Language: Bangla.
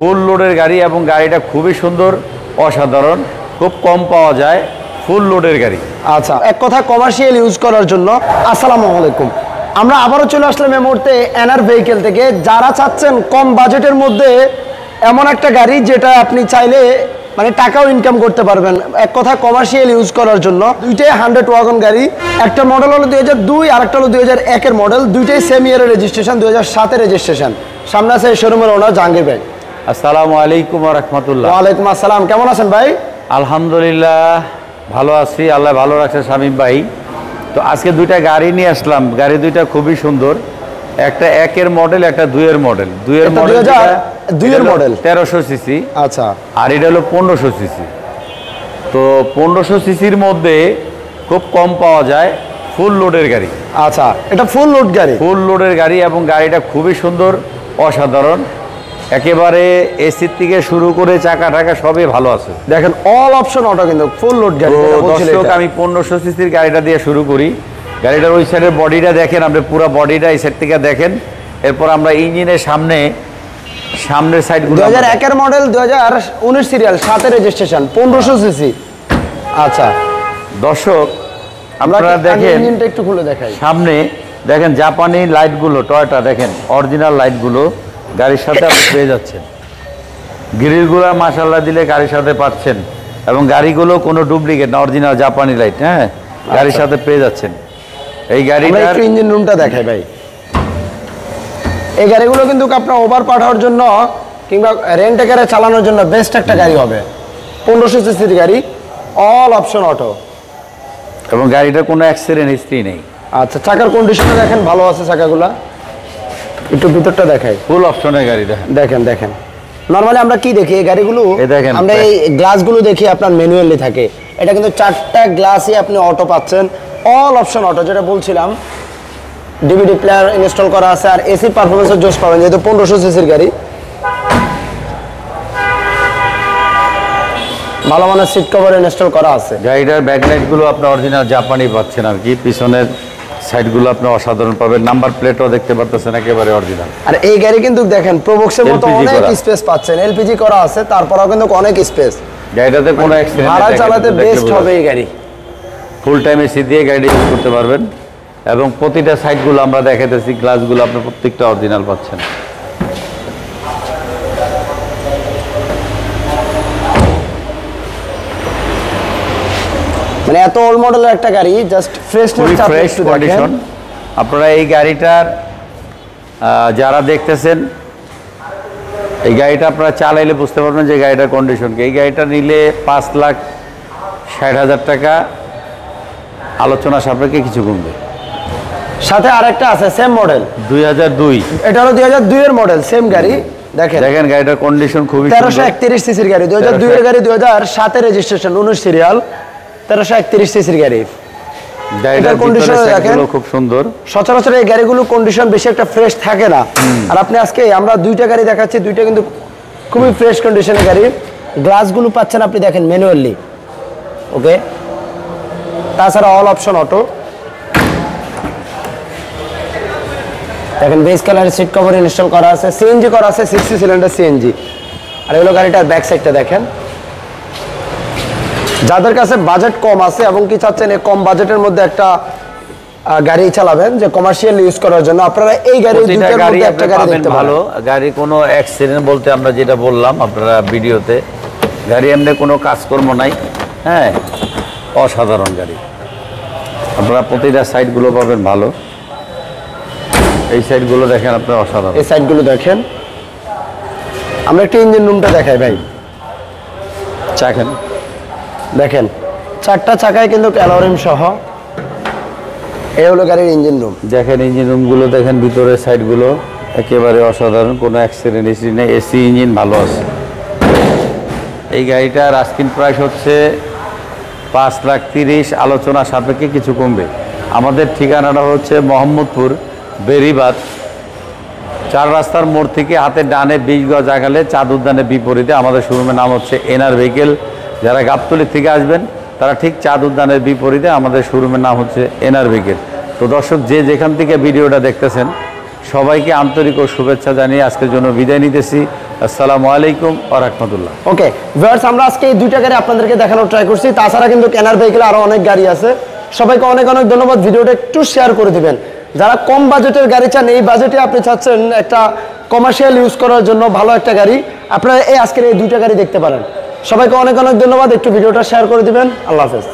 ফুল লোডের গাড়ি এবং গাড়িটা খুবই সুন্দর, অসাধারণ, খুব কম পাওয়া যায় ফুল লোডের গাড়ি। আচ্ছা, এক কথা কমার্শিয়াল ইউজ করার জন্য। আসসালামু আলাইকুম, আমরা আবারও চলে আসলাম এই মুহূর্তে এনআর ভেহিকেল থেকে। যারা চাচ্ছেন কম বাজেটের মধ্যে এমন একটা গাড়ি যেটা আপনি চাইলে মানে টাকাও ইনকাম করতে পারবেন, এক কথা কমার্শিয়াল ইউজ করার জন্য, দুইটাই 100 ওয়াগন গাড়ি। একটা মডেল হলো 2002 আর একটা হলো 2001 মডেল। দুইটাই সেম ইয়ারের রেজিস্ট্রেশন, 2007 রেজিস্ট্রেশন। সামনে আছে শোরুমের ওনার জাহাঙ্গীর ভাই। আসসালামু আলাইকুম ওয়া রাহমাতুল্লাহ। ওয়ালাইকুম আসসালাম, কেমন আছেন ভাই? আলহামদুলিল্লাহ ভালো আছি, আল্লাহ ভালো রাখছে শামীম ভাই। তো আজকে দুইটা গাড়ি নিয়ে আসলাম, গাড়ি দুইটা খুবই সুন্দর। একটা 1 মডেল, একটা 2 মডেল। 2 model 2002 model 1300 CC. আচ্ছা, আর এটা হলো 1500 সিসি। তো 1500 সিসির মধ্যে খুব কম পাওয়া যায় ফুল লোডের গাড়ি। আচ্ছা, এটা ফুল লোড গাড়ি। ফুল লোডের গাড়ি এবং গাড়িটা খুবই সুন্দর, অসাধারণ, একেবারে এসির থেকে শুরু করে চাকা টাকা সবই ভালো আছে। দেখেন অল অপশন অটো, কিন্তু ফুল লোড গাড়ি। দর্শক, আমি 1500 সিসির গাড়িটা দিয়ে শুরু করি। গাড়িটার ওই সাইডের বডিটা দেখেন, আপনি পুরো বডিটা এই সাইড থেকে দেখেন। এরপর আমরা ইঞ্জিনের সামনের সাইডগুলো 2001 মডেল, 2019 সিরিয়াল, 7 রেজিস্ট্রেশন, 1500 সিসি। আচ্ছা দর্শক, আপনারা দেখেন ইঞ্জিনটা একটু খুলে দেখাই। সামনে দেখেন জাপানি লাইটগুলো, টয়োটা দেখেন অরিজিনাল লাইটগুলো গাড়ির সাথে আপনি পেয়ে যাচ্ছেন। গ্রিলগুলো মাশাআল্লাহ দিলে গাড়ির সাথে পাচ্ছেন, এবং গাড়িগুলো কোনো ডুপ্লিকেট না, অরিজিনাল জাপানি লাইট। হ্যাঁ, গাড়ির সাথে পেয়ে যাচ্ছেন। এই গাড়িটার ইঞ্জিন রুমটা দেখাই ভাই। এই গাড়িগুলো কিন্তু আপনার ওভার পাঠানোর জন্য কিংবা রেন্ট কারে চালানোর জন্য বেস্ট একটা গাড়ি হবে। 1500 সিসির গাড়ি, অল অপশন অটো, এবং গাড়িটার কোনো অ্যাক্সিডেন্ট হিস্ট্রি নেই। আচ্ছা, চাকার কন্ডিশনে দেখেন ভালো আছে চাকাগুলা। একটু ভিতরটা দেখাই। ফুল অপশনের গাড়ি দেখেন দেখেন। নরমালি আমরা কি দেখি এই গাড়িগুলো, আমরা এই গ্লাসগুলো দেখি আপনার ম্যানুয়ালি থাকে। এটা কিন্তু 4টা গ্লাসই আপনি অটো পাচ্ছেন, অল অপশন অটো, যেটা বলছিলাম। ডিভিডি প্লেয়ার ইনস্টল করা আছে, আর এসি পারফরমেন্সের জোশ পাবেন যেহেতু 1500 সিসির গাড়ি। ভালো মানের সিট কভার ইনস্টল করা আছে। গাড়িটার ব্যাকলাইটগুলো আপনি অরিজিনাল জাপানি পাচ্ছেন আর কি। পিছনের সাইডগুলো আপনি অসাধারণ পাবেন। নাম্বার প্লেটও দেখতে পাচ্ছেন একেবারে অরিজিনাল। আর এই গাড়ি কিন্তু দেখেন প্রবক্সের মতো অনেক স্পেস পাচ্ছেন, এলপিজি করা আছে, তারপরেও কিন্তু অনেক স্পেস। গাড়িটাতে কোনো অ্যাক্সিডেন্ট ভাড়া চালাতে বেস্ট হবে এই গাড়ি। ফুল টাইম এসি দিয়ে গাড়ি ইউজ করতে পারবেন, এবং প্রতিটা সাইডগুলো আমরা দেখাতেছি, গ্লাসগুলো আপনি প্রত্যেকটা অরিজিনাল পাচ্ছেন। মানে এত ওল্ড মডেলের একটা গাড়ি, জাস্ট ফ্রেশ কন্ডিশন। আপনারা এই গাড়িটার যারা দেখতেছেন, এই গাড়িটা আপনারা চালাইলে বুঝতে পারবেন যে গাড়িটার কন্ডিশন কি। এই গাড়িটা নিলে 5,60,000 টাকা, আলোচনা সাপেক্ষে কিছু কমবে। সাথে আরেকটা আছে সেম মডেল 2002, এটা হলো 2002 এর মডেল, সেম গাড়ি। দেখেন দেখেন গাড়িটার কন্ডিশন খুবই সুন্দর। 1331 সিসির গাড়ি, 2002 এর গাড়ি, 2007 এর রেজিস্ট্রেশন, 19 সিরিয়াল, 1331 সিসির গাড়ি। গাড়িটার কন্ডিশন দেখেন খুব সুন্দর। সচরাচর এই গাড়িগুলো কন্ডিশন বেশি একটা ফ্রেশ থাকে না। আর আপনি আজকে আমরা দুইটা গাড়ি দেখাচ্ছি, দুইটা কিন্তু খুবই ফ্রেশ কন্ডিশনের গাড়ি। গ্লাসগুলো পাচ্ছেন আপনি দেখেন ম্যানুয়ালি, ওকে। তাছাড়া অল অপশন অটো, দেখেন বেস কালারের সিট কভার ইনস্টল করা আছে, সিএনজি করা আছে, 60 সিলিন্ডার সিএনজি। আর এগুলো গাড়িটার ব্যাক সাইডটা দেখেন। যাদের কাছে বাজেট কম আছে এবং কি চাচ্ছেন এই কম বাজেটের মধ্যে একটা গাড়ি চালাবেন যে কমার্শিয়াল ইউজ করার জন্য, আপনারা এই গাড়ি দুইটার মধ্যে একটা গাড়ি দেখতে ভালো। গাড়ি কোনো অ্যাক্সিডেন্ট বলতে আমরা যেটা বললাম আপনারা ভিডিওতে, গাড়ি এমনি কোনো কাজকর্ম নাই। হ্যাঁ, অসাধারণ গাড়ি। আপনারা প্রতিটা সাইডগুলো পাবেন ভালো। এই সাইডগুলো দেখেন আপনারা অসাধারণ। এই সাইডগুলো দেখেন। আমরা একটা ইঞ্জিন রুমটা দেখাই ভাই। চাকেন দেখেন 4টা চাকায় কিন্তু অ্যালোরিম সহ। এই হলো গাড়ির ইঞ্জিন রুম। দেখেন ইঞ্জিন রুমগুলো দেখেন, ভিতরের সাইডগুলো একেবারে অসাধারণ, কোনো অ্যাক্সিডেন্ট হিস্ট্রি নেই, এসি ইঞ্জিন ভালো আছে। এই গাড়িটার আস্কিং প্রাইস হচ্ছে 5,30,000, আলোচনা সাপেক্ষে কিছু কমবে। আমাদের ঠিকানাটা হচ্ছে মোহাম্মদপুর বেরিবাদ, 4 রাস্তার মোড় থেকে হাতে ডানে 20 গজ আগালে চাঁদ উদ্যানের বিপরীতে আমাদের শোরুমের নাম হচ্ছে এনআর ভেহিকেল। যারা গাবতলী থেকে আসবেন তারা ঠিক চাঁদ উদ্যানের বিপরীতে আমাদের শোরুমের নাম হচ্ছে এনআর ভেহিকেল। তো দর্শক, যে যেখান থেকে ভিডিওটা দেখতেছেন সবাইকে আন্তরিক ও শুভেচ্ছা জানিয়ে আজকের জন্য বিদায় নিতেছি। আসসালামু আলাইকুম ওয়া রাহমাতুল্লাহ। ওকে ভিউয়ার্স, আমরা আজকে এই দুইটা গাড়ি আপনাদেরকে দেখানোর ট্রাই করছি। তাছাড়া কিন্তু এনআর ভেহিকেল আরো অনেক গাড়ি আছে। সবাইকে অনেক অনেক ধন্যবাদ। ভিডিওটা একটু শেয়ার করে দিবেন। যারা কম বাজেটের গাড়ি চান, এই বাজেটে আপনি চাচ্ছেন একটা কমার্শিয়াল ইউজ করার জন্য ভালো একটা গাড়ি, আপনারা আজকের এই দুইটা গাড়ি দেখতে পারেন। সবাইকে অনেক অনেক ধন্যবাদ। একটু ভিডিওটা শেয়ার করে দিবেন। আল্লাহ হাফেজ।